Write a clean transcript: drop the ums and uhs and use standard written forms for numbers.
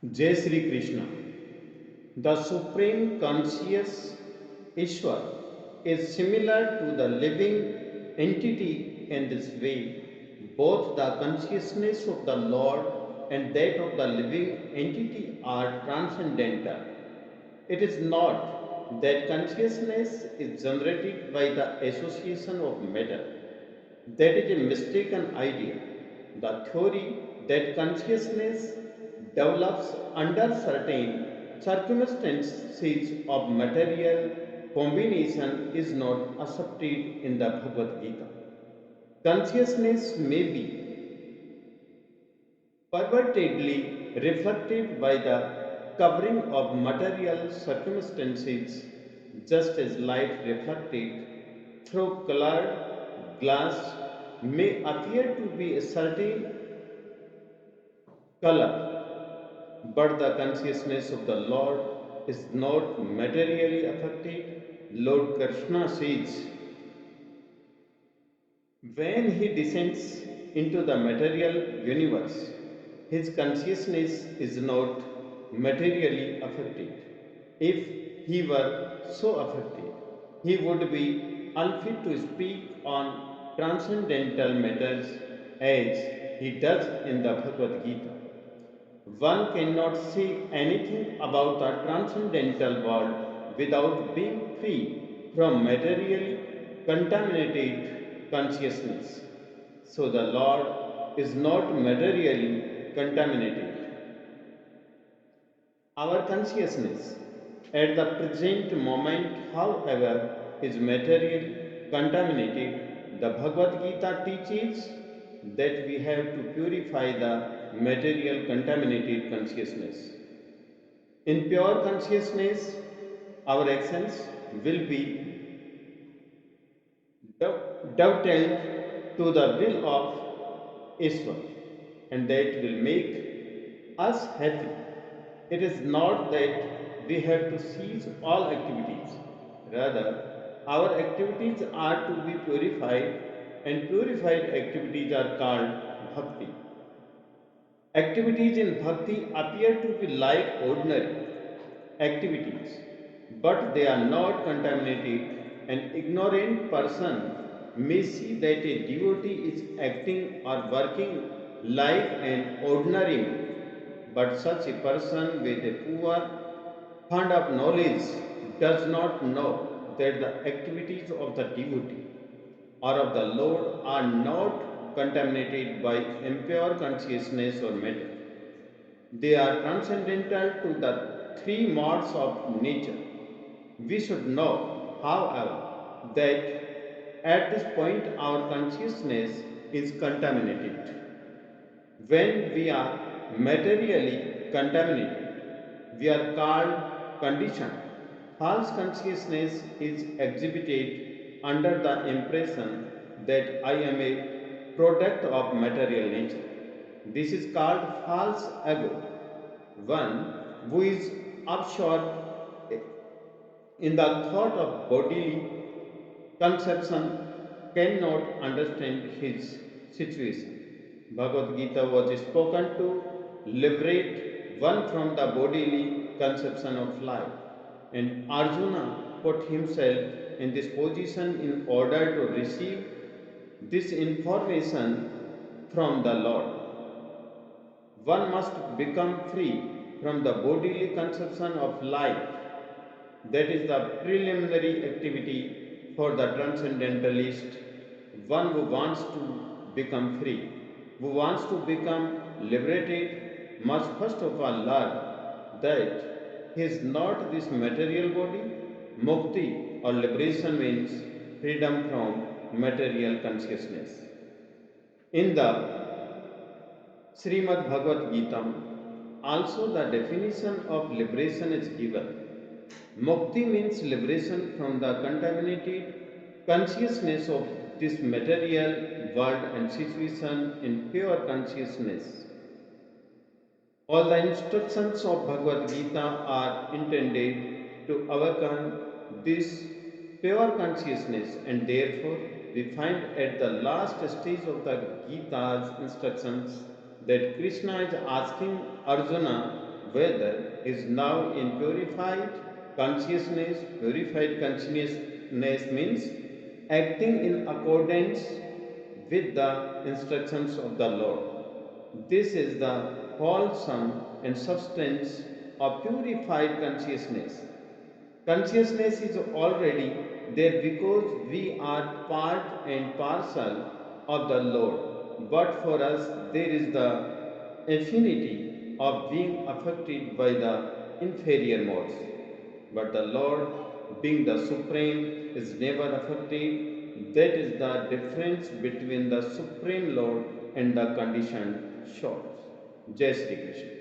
Jai Sri Krishna. The Supreme Conscious Ishwar is similar to the living entity in this way. Both the consciousness of the Lord and that of the living entity are transcendental. It is not that consciousness is generated by the association of matter. That is a mistaken idea. The theory that consciousness develops under certain circumstances of material combination is not accepted in the Bhagavad Gita. Consciousness may be pervertedly reflected by the covering of material circumstances, just as light reflected through colored glass may appear to be a certain color, but the consciousness of the Lord is not materially affected. Lord Krishna says, when he descends into the material universe, his consciousness is not materially affected. If he were so affected, he would be unfit to speak on transcendental matters as he does in the Bhagavad Gita. One cannot say anything about the transcendental world without being free from materially contaminated consciousness. So the Lord is not materially contaminated. Our consciousness at the present moment, however, is materially contaminated. The Bhagavad Gita teaches that we have to purify the material contaminated consciousness. In pure consciousness, our actions will be dovetailed to the will of Ishwar, and that will make us happy. It is not that we have to cease all activities. Rather, our activities are to be purified, and purified activities are called bhakti. Activities in bhakti appear to be like ordinary activities, but they are not contaminated. An ignorant person may see that a devotee is acting or working like an ordinary man, but such a person with a poor fund of knowledge does not know that the activities of the devotee or of the Lord are not contaminated by impure consciousness or matter. They are transcendental to the three modes of nature. We should know, however, that at this point our consciousness is contaminated. When we are materially contaminated, we are called conditioned. False consciousness is exhibited under the impression that I am a product of material nature. This is called false ego. One who is absorbed in the thought of bodily conception cannot understand his situation. Bhagavad Gita was spoken to liberate one from the bodily conception of life, and Arjuna put himself in this position in order to receive this information from the Lord. One must become free from the bodily conception of life. That is the preliminary activity for the transcendentalist, one who wants to become free, who wants to become liberated, must first of all learn that he is not this material body. Mukti or liberation means freedom from material consciousness. In the Srimad Bhagavad Gita, also the definition of liberation is given. Mukti means liberation from the contaminated consciousness of this material world and situation in pure consciousness. All the instructions of Bhagavad Gita are intended to awaken this pure consciousness, and therefore we find at the last stage of the Gita's instructions that Krishna is asking Arjuna weather is now in consciousness. Purified consciousness means acting in accordance with the instructions of the Lord. This is the wholesome and substance of purified consciousness. Consciousness is already there because we are part and parcel of the Lord. But for us, there is the affinity of being affected by the inferior modes. But the Lord, being the supreme, is never affected. That is the difference between the supreme Lord and the conditioned souls. Jai Shri Krishna.